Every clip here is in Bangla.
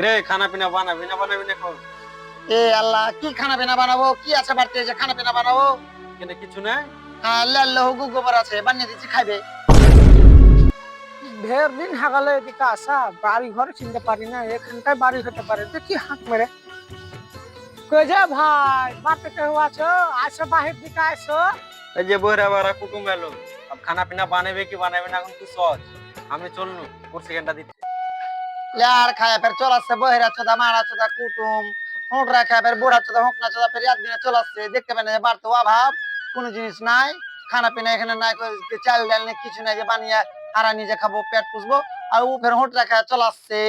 রে খানা পিনা বানাবি না বানাবি না কর? এ আল্লাহ, কি খানা পিনা বানাবো? কি আছে বাড়িতে যে খানা পিনা বানাবো? কেন কিছু নাই? হ্যাঁ, লাল্লাহ গোবর আছে, বানিয়ে দিচ্ছি, খাইবে। ঢের দিন হাগালে এদিকে আসা, বাড়ি ঘর চিনতে পারি না, এখানটায় বাড়ি হতে পারে তো কি হাঁক মেরে। কই যা ভাই, বাড়িতে কেউ আছো? আসো, বাহির দিকে আসো। এই যে বইরা বারা কুটুম এলো, अब খানা পিনা বানাবে কি বানাবে না এখন তুই সহজ। আমি চলনু কোর্স সেকেন্ডটা দিতে। यार खाया फिर चलाচ্ছে বহেরা চোদা মারা চোদা কুটুম হোঁটরা খায় ফের বুড়া চোদা হোঁকনা চোদা ফের একদিনে চলাচ্ছে দেখতে পাই না যে বাড়তে অভাব কোনো জিনিস নাই খানা পিনা এখানে নাই চাল ডাল নেই কিছু নাই যে বানিয়ে হারা নিজে খাবো পেট পুষবো আর ও ফের হোঁটরা খায় চলাচ্ছে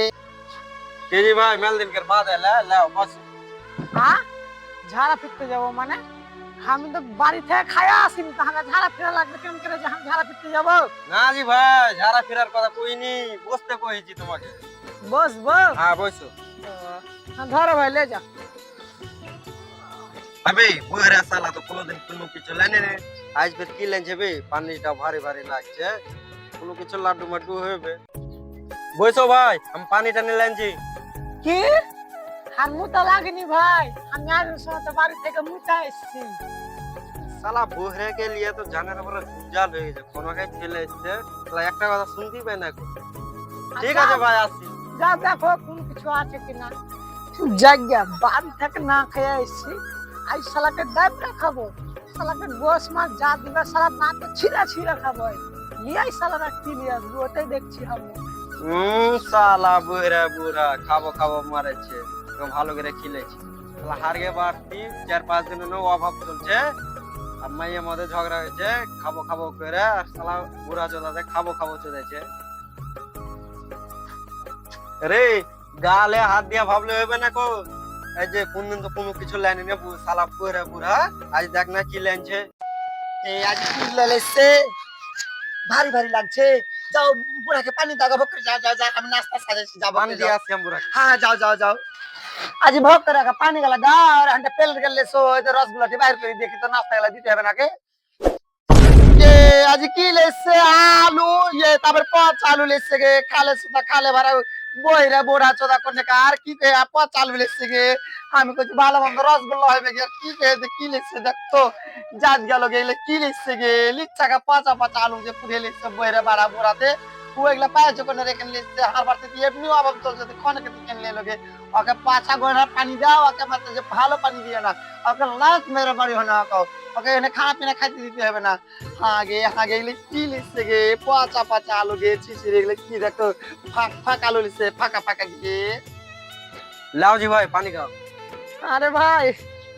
কে জি ভাই মেল দিন করে বাদ এলা লাও বস। হ্যাঁ, ঝাড়া ফিরতে যাবো মানে? আমি তো বাড়ি থেকে খায়া আসিনি, তাহলে ঝাড়া ফেরা লাগবে কেমন করে যে আমি ঝাড়া ফিরতে যাবো? না জি ভাই ঝাড়া ফেরার কথা কইনি, বসতে কইছি তোমাকে। বসবো? হ্যাঁ বসো। ধরো ভাই, লে যা। अबे বইরা সালা তো কোনদিন কোনো কিছু লাইনে রে, আজ বের কি লাইন যাবে, পানিটা ভারী ভারী লাগছে, কোনো কিছু লাড্ডু মাড্ডু হবে। বসো ভাই, আমি পানিটা নিয়ে লাইনছি। কি? আর মুতা লাগেনি ভাই, আমি আজ সময় বাড়ি থেকে মুতা এসেছি। সালা বহরে কে লিয়ে তো জানের উপরে জাল হয়ে গেছে, কোনো কাজ ফেলে এসছে, সালা একটা কথা শুনতেই পাই না। ঠিক আছে ভাই আসি। যা দেখো কোন কিছু আছে কিনা। জায়গা বাড়ি থেকে না খেয়ে এসেছি, আজ শালাকে ডাবরা খাবো, শালাকে গোস মাছ যা দিবে শালা না তো ছিঁড়া ছিঁড়া খাবো। লিয়াই শালারা কি লিয়ে আসবো ওটাই দেখছি আমি। সালা বহরা বুড়া খাবো খাবো মারেছে, ভালো করে খিলেছি। সালা হারগে বাড়তি 4-5 দিন অভাব চলছে, আর মাইয়ের মধ্যে ঝগড়া হয়েছে, খাবো খাবো করে, আর সালা বুড়া চোদাতে খাবো খাবো চলেছে। রে গালে হাত দিয়া ভাবলে হবে না কো, এই যে কোনদিন তো কোনো কিছু লাইনে নে সালা বুড়া বুড়া, আজ দেখ না কি লাইনছে। এই আজ কি লেলেছে ভারী ভারী লাগছে যাও বুড়াকে পানি দাও ভক্ত যাও যাও যাও আমি নাস্তা সাজাইছি যাবো পানি দিয়ে আসছি আমরা। হ্যাঁ যাও যাও যাও আজ ভক্ত রাখা পানি গেলা দাও আর হান্ডা পেল গেলে সো রসগুলাটি বাইর করে দেখি তো নাস্তা গেলা দিতে হবে নাকি ये आज की लेसे आलू ये তারপর পাঁচ আলু লেছে গে খালে সুদা খালে ভরা বইরা boड़ा চোদা করনে का আর কি কে পাঁচ আলু লেছে গে আমি কইছি ভালো মন্দ রসগোল্লা হইবে গে কি কে কি লেছে দেখতো জাত গেল গেলে কি লেছে গে লিচ্ছা কা পাঁচা পাঁচা আলু যে পুরে লেছে বইরা বাড়া boड़াতে ও এগুলা পাঁচ কোনে রেখে লেছে আর বাড়তে দিয়ে এমনি অভাব চলছে কোনে কে কেন লে লগে ওকে পাঁচা গোনা পানি দাও ওকে মাত্র যে ভালো পানি দিও না ওকে লাত মেরে বাড়ি হনা কাও ওকে এনে খানা পিনা খাইতে দিতে হবে না আগে এগুলো কি লিখছে গে পচা পচা আলু গে ছিছিরে এগুলো কি দেখো ফাঁক ফাঁক আলু লিখছে ফাঁকা ফাঁকা গে লাও জি ভাই পানি খাও। আরে ভাই,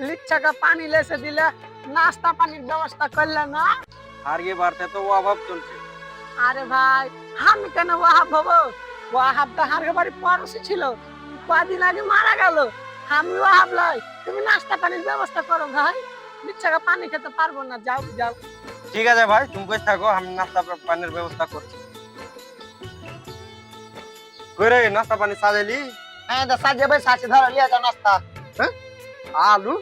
লিচ্ছা কা পানি লেসে দিলে নাস্তা পানির ব্যবস্থা করলে না? হারগে বাড়তে তো অভাব চলছে। আরে ভাই, আমি কেন ওয়াহাব হবো? ওয়াহাব তো হারগে বাড়ি পড়োশি ছিল, কদিন আগে মারা গেল। আমি ওয়াহাব লাই, তুমি নাস্তা পানির ব্যবস্থা করো ভাই। লিচ্ছা কা পানি খেতে পারবো না, যাও যাও। ঠিক আছে ভাই তুমি বসে থাকো, আমি নাস্তা পানির ব্যবস্থা করছি। কই রে নাস্তা পানি সাজাইলি? হ্যাঁ দা সাজে ভাই সাজে ধরো লিয়া যাও নাস্তা হ্যাঁ আলু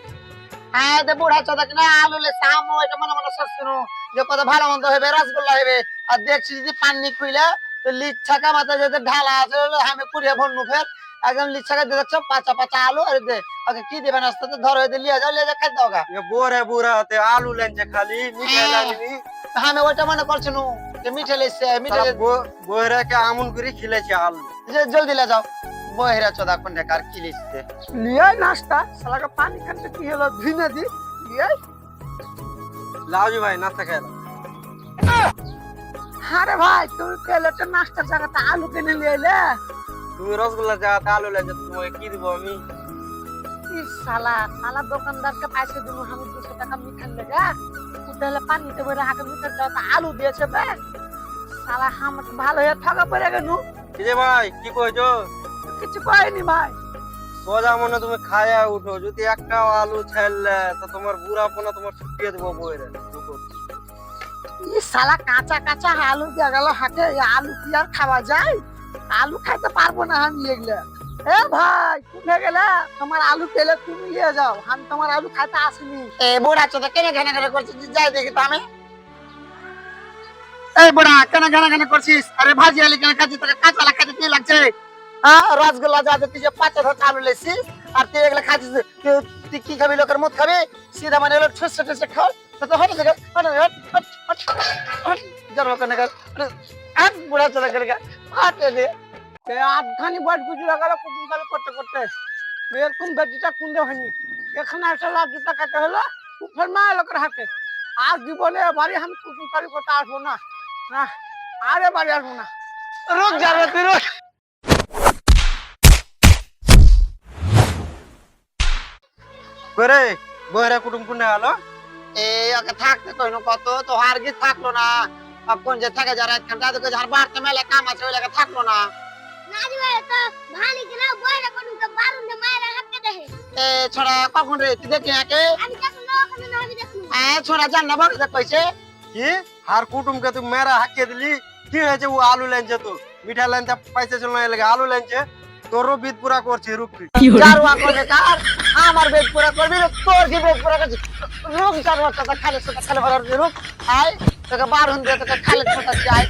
হ্যাঁ দে বুড়া চোদা কিনা আলু লে সামো এটা মনে মনে সসুনো যে কত ভালো মন্দ হবে রসগোল্লা হবে আর দেখছি যদি পানি খুইলে তো লিচ্ছা কা মাথা যেতে ঢালা আছে আমি পুড়িয়ে ভরনু ফের একদম লিচ্ছা কা দেখছো পাঁচা পাঁচা আলু আর দে ওকে কি দেবে নাস্তা তো ধরো দে লিয়া যাও খাই দাও গা ये बोरे बुरा होते आलू लेंचे खाली मीठे लागनी। আমি ওইটা মনে করছি নু যে মিঠে লেছে মিঠে साला बोरे के आमुन करी खिलेছে आलू। যে জলদি লে যাও বহেরা চোদা কোন কার কি লিখছে লিয়াই নাস্তা, শালাকে পানি খাতে কি হলো ধুইনা দি লিয়াই। लाओ जी भाई नाश्ता खाए लो। আরে ভাই, তুমি প্লেটে নাস্তার জায়গাতে আলু কিনে নিয়ে এলে। তুমি রসগোল্লা জায়গাতে আলু লেंचे তোমাকে কি দিব আমি? কি শালা শালা দোকানদারকে পয়সা দিব আমি 200 টাকা মিঠাই লেগা, উঠলে পানিতে ভরে হাতে মিঠাই দাও আলু দিয়েছে বে। শালা আমাকে ভালো হয়ে ঠকা পড়ে গেল। কি যে ভাই কি কইছো? কিছু কইনি ভাই। সোজা মনে তুমি খায়া উঠো, যদি একটা আলু ছাইলে তো তোমার বুড়া পোনা তোমার ছুটিয়ে দেবো বইরে। ই শালা কাঁচা কাঁচা আলু দিয়ে গেল হাতে, এই আলু কি আর খাওয়া যায়? আলু খাইতে পারবো না আমি এগুলা। এ ভাই কোথায় গেলে? তোমার আলু পেলে তুমি নিয়ে যাও, আমি তোমার আলু খাইতে আসিনি। এ বুড়া চোদা কেন ঘানা ঘানা করছিস যাই দেখি তো আমি এই বুড়া কেন ঘানা ঘানা করছিস আরে ভাজি আলি কেন খাচ্ছিস তোকে কাঁচা আলা খাইতে কি লাগছে হ্যাঁ রসগোল্লা যা তুই যে 5 আলু লেছিস আর তুই এগুলো খাচ্ছিস তুই কি খাবি লোকের মত খাবি সিধা মানে হলো ঠুসে ঠুসে খাও তো হট থেকে জন্ম করে গেল এক বুড়া চলে গেল হাটে দে আধখানি বয়স গুজরে গেল কুকুর কাল করতে করতে এরকম বেটিটা কুন্দে হয়নি এখানে এসে লাজিটা কাটে হলো কুকুর মা লোকের হাতে আর জীবনে বাড়ি আমি কুকুর কালি করতে আসবো না না আরে বাড়ি আসবো না রুক যাবে তুই রুক করে বহেরা কুটুম কুন্ডে হলো এই ওকে থাকতে কইনো কত তো হার কি থাকলো না আর কোন যে থাকে যারা একখানটা দেখো যার বাড়তে মেলে কাম আছে ওই লাগে থাকলো না এ ছোড়া কখন রে তুই দেখি একে হ্যাঁ ছোড়া জান না বড় কইছে কি আর কুটুমকে তুই মেরা হাকিয়ে দিলি কি হয়েছে ও আলু লেনছে তো মিঠা লেনতে পয়সা চল না লাগে আলু লেনছে তোরও বিদ পুরা করছি রুকবি জারুয়া করবে কার আমার বেদ পুরা করবি তোর কি বেদ পুরা করছিস রুক জারুয়া কথা খালে খালে ভরার রুক আয় তোকে বার হন দিয়ে তোকে খালে ছোটা চাই